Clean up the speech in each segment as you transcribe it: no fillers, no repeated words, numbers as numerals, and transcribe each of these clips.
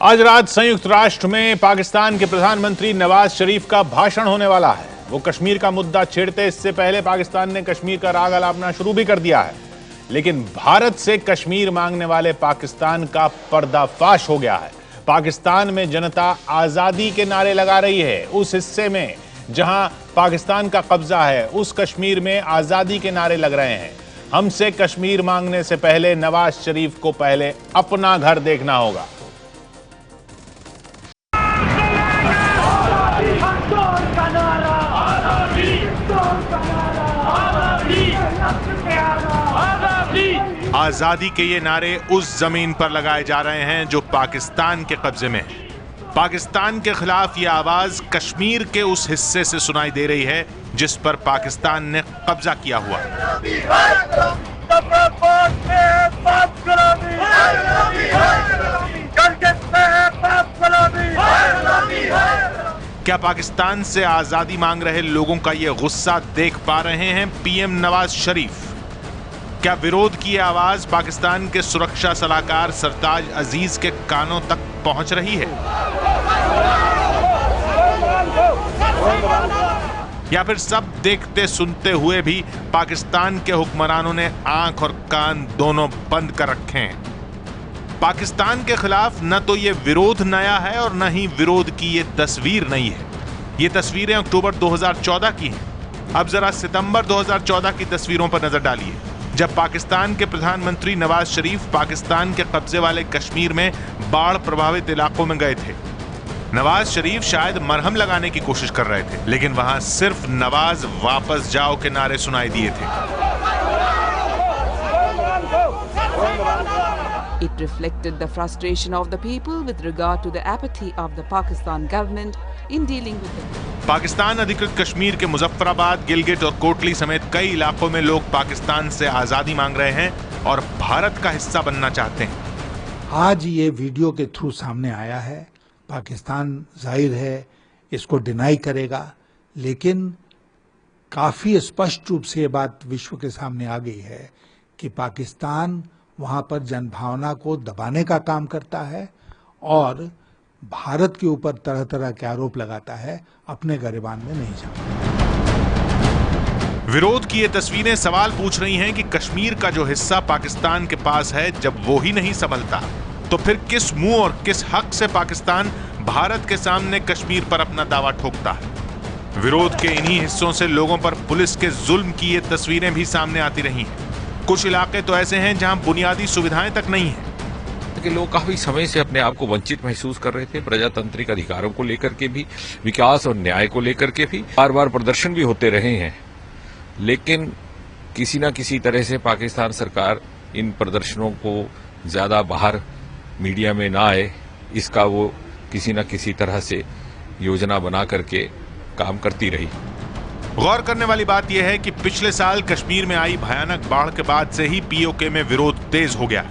आज रात संयुक्त राष्ट्र में पाकिस्तान के प्रधानमंत्री नवाज शरीफ का भाषण होने वाला है। वो कश्मीर का मुद्दा छेड़ते इससे पहले पाकिस्तान ने कश्मीर का राग अलापना शुरू भी कर दिया है, लेकिन भारत से कश्मीर मांगने वाले पाकिस्तान का पर्दाफाश हो गया है। पाकिस्तान में जनता आजादी के नारे लगा रही है। उस हिस्से में जहां पाकिस्तान का कब्जा है, उस कश्मीर में आजादी के नारे लग रहे हैं। हमसे कश्मीर मांगने से पहले नवाज शरीफ को पहले अपना घर देखना होगा। आजादी के ये नारे उस जमीन पर लगाए जा रहे हैं जो पाकिस्तान के कब्जे में है। पाकिस्तान के खिलाफ ये आवाज कश्मीर के उस हिस्से से सुनाई दे रही है जिस पर पाकिस्तान ने कब्जा किया हुआ है। क्या पाकिस्तान से आजादी मांग रहे लोगों का ये गुस्सा देख पा रहे हैं पीएम नवाज शरीफ? क्या विरोध की आवाज पाकिस्तान के सुरक्षा सलाहकार सरताज अजीज के कानों तक पहुंच रही है, या फिर सब देखते सुनते हुए भी पाकिस्तान के हुक्मरानों ने आंख और कान दोनों बंद कर रखे हैं? पाकिस्तान के खिलाफ न तो ये विरोध नया है और न ही विरोध की ये तस्वीर नई है। ये तस्वीरें अक्टूबर 2014 की हैं। अब जरा सितंबर 2014 की तस्वीरों पर नजर डालिए, जब पाकिस्तान के प्रधानमंत्री नवाज शरीफ पाकिस्तान के कब्जे वाले कश्मीर में बाढ़ प्रभावित इलाकों में गए थे। नवाज शरीफ शायद मरहम लगाने की कोशिश कर रहे थे, लेकिन वहां सिर्फ नवाज वापस जाओ के नारे सुनाई दिए थे। It reflected the frustration of the people with regard to the apathy of the Pakistan government in dealing with it. Pakistan अधिकृत कश्मीर के मुजफ्फराबाद, गिलगित और कोटली समेत कई इलाकों में लोग पाकिस्तान से आजादी मांग रहे हैं और भारत का हिस्सा बनना चाहते हैं। आज ये वीडियो के थ्रू सामने आया है। पाकिस्तान जाहिर है इसको डिनाई करेगा, लेकिन काफी स्पष्ट रूप से ये बात विश्व के सामने आ गई है कि पाकिस्तान वहां पर जनभावना को दबाने का काम करता है और भारत के ऊपर तरह तरह के आरोप लगाता है, अपने गिरबान में नहीं जाता। विरोध की ये तस्वीरें सवाल पूछ रही हैं कि कश्मीर का जो हिस्सा पाकिस्तान के पास है, जब वो ही नहीं संभलता तो फिर किस मुंह और किस हक से पाकिस्तान भारत के सामने कश्मीर पर अपना दावा ठोकता है? विरोध के इन्हीं हिस्सों से लोगों पर पुलिस के जुल्म की ये तस्वीरें भी सामने आती रही हैं। कुछ इलाके तो ऐसे हैं जहां बुनियादी सुविधाएं तक नहीं है। कि लोग काफी समय से अपने आप को वंचित महसूस कर रहे थे, प्रजातांत्रिक अधिकारों को लेकर के भी, विकास और न्याय को लेकर के भी। बार बार प्रदर्शन भी होते रहे हैं, लेकिन किसी न किसी तरह से पाकिस्तान सरकार इन प्रदर्शनों को ज्यादा बाहर मीडिया में ना आए, इसका वो किसी न किसी तरह से योजना बना करके काम करती रही। गौर करने वाली बात यह है कि पिछले साल कश्मीर में आई भयानक बाढ़ के बाद से ही पीओके में विरोध तेज हो गया।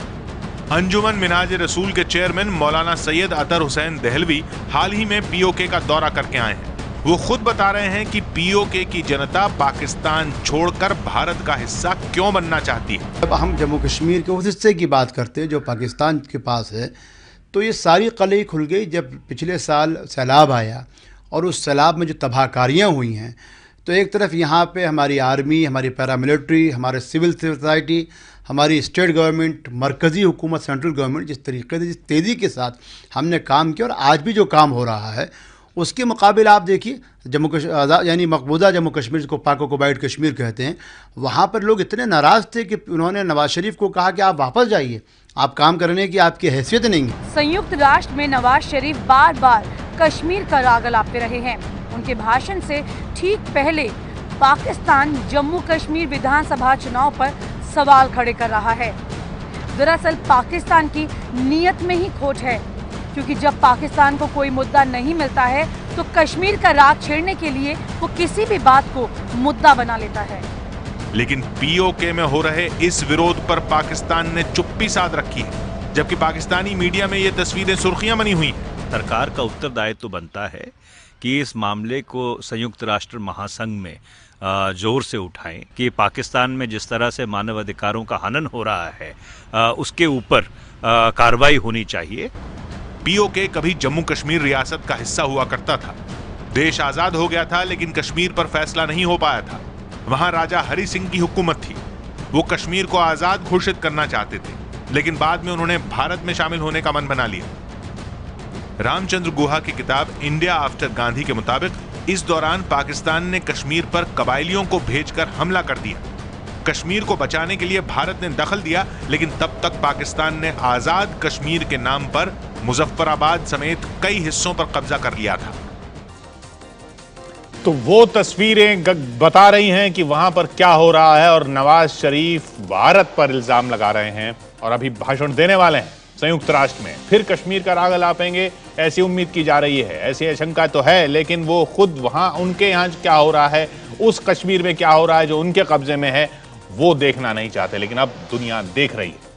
अंजुमन मिन्हाज रसूल के चेयरमैन मौलाना सैयद अतर हुसैन दहलवी हाल ही में पीओके का दौरा करके आए हैं। वो खुद बता रहे हैं कि पीओके की जनता पाकिस्तान छोड़कर भारत का हिस्सा क्यों बनना चाहती है। जब हम जम्मू कश्मीर के उस हिस्से की बात करते हैं जो पाकिस्तान के पास है, तो ये सारी कलई खुल गई जब पिछले साल सैलाब आया और उस सैलाब में जो तबाहकारियाँ हुई हैं। तो एक तरफ यहाँ पे हमारी आर्मी, हमारी पैरामिलिट्री, हमारे सिविल सोसाइटी, हमारी स्टेट गवर्नमेंट, मरकज़ी हुकूमत, सेंट्रल गवर्नमेंट जिस तरीके से, जिस तेज़ी के साथ हमने काम किया और आज भी जो काम हो रहा है उसके मुकाबले आप देखिए जम्मू कश्मीर यानी मकबूजा जम्मू कश्मीर को पाक ऑक्युपाइड कश्मीर कहते हैं, वहाँ पर लोग इतने नाराज़ थे कि उन्होंने नवाज शरीफ को कहा कि आप वापस जाइए, आप काम करने की आपकी हैसियत नहीं है। संयुक्त राष्ट्र में नवाज शरीफ बार बार कश्मीर का राग अलापते रहे हैं। उनके भाषण से ठीक पहले पाकिस्तान जम्मू कश्मीर विधानसभा चुनाव पर सवाल खड़े कर रहा है। दरअसल पाकिस्तान की नीयत में ही खोट है, क्योंकि जब पाकिस्तान को कोई मुद्दा नहीं मिलता है तो कश्मीर का राग छेड़ने के लिए वो किसी भी बात को मुद्दा बना लेता है। लेकिन पीओके में हो रहे इस विरोध पर पाकिस्तान ने चुप्पी साध रखी है, जबकि पाकिस्तानी मीडिया में ये तस्वीरें सुर्खियां बनी हुई हैं। सरकार का उत्तरदायित्व तो बनता है कि इस मामले को संयुक्त राष्ट्र महासंघ में जोर से उठाएं कि पाकिस्तान में जिस तरह से मानव अधिकारों का हनन हो रहा है उसके ऊपर कार्रवाई होनी चाहिए। पीओके कभी जम्मू कश्मीर रियासत का हिस्सा हुआ करता था। देश आजाद हो गया था लेकिन कश्मीर पर फैसला नहीं हो पाया था। वहां राजा हरि सिंह की हुकूमत थी। वो कश्मीर को आजाद घोषित करना चाहते थे, लेकिन बाद में उन्होंने भारत में शामिल होने का मन बना लिया। रामचंद्र गुहा की किताब इंडिया आफ्टर गांधी के मुताबिक इस दौरान पाकिस्तान ने कश्मीर पर कबायलियों को भेजकर हमला कर दिया। कश्मीर को बचाने के लिए भारत ने दखल दिया, लेकिन तब तक पाकिस्तान ने आजाद कश्मीर के नाम पर मुजफ्फराबाद समेत कई हिस्सों पर कब्जा कर लिया था। तो वो तस्वीरें बता रही हैं कि वहां पर क्या हो रहा है, और नवाज शरीफ भारत पर इल्जाम लगा रहे हैं और अभी भाषण देने वाले हैं संयुक्त राष्ट्र में। फिर कश्मीर का राग अलापेंगे ऐसी उम्मीद की जा रही है, ऐसी आशंका तो है, लेकिन वो खुद वहां उनके यहाँ क्या हो रहा है, उस कश्मीर में क्या हो रहा है जो उनके कब्जे में है, वो देखना नहीं चाहते, लेकिन अब दुनिया देख रही है।